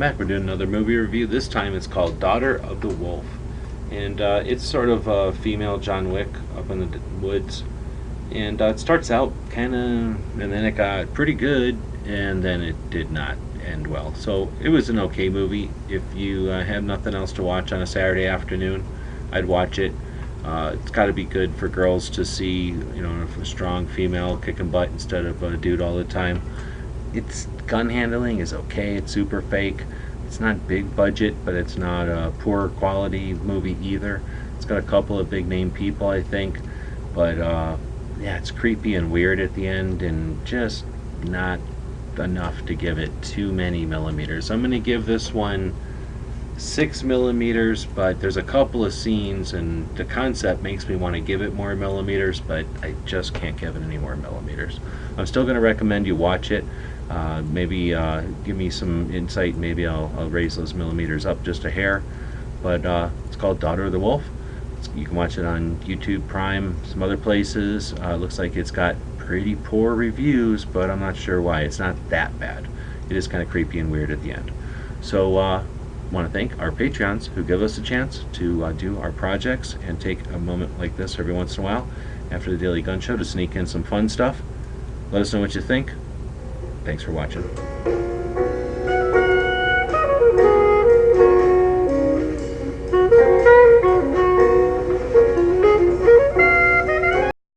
back. We're doing another movie review. This time it's called Daughter of the Wolf. And it's sort of a female John Wick up in the woods. And it starts out kind of, and then it got pretty good, and then it did not end well. So it was an okay movie. If you have nothing else to watch on a Saturday afternoon, I'd watch it. It's got to be good for girls to see, a strong female kicking butt instead of a dude all the time. Its gun handling is okay. It's super fake. It's not big budget, but it's not a poor quality movie either. It's got a couple of big name people, I think, but yeah, it's creepy and weird at the end, and just not enough to give it too many millimeters. I'm going to give this one 6 millimeters, but there's a couple of scenes and the concept makes me want to give it more millimeters, but I just can't give it any more millimeters. I'm still going to recommend you watch it. Maybe give me some insight. Maybe I'll raise those millimeters up just a hair. But it's called Daughter of the Wolf. You can watch it on YouTube Prime, some other places. Looks like it's got pretty poor reviews, but I'm not sure why. It's not that bad. It is kind of creepy and weird at the end. So want to thank our Patreons who give us a chance to do our projects and take a moment like this every once in a while after the Daily Gun Show to sneak in some fun stuff. Let us know what you think. Thanks for watching.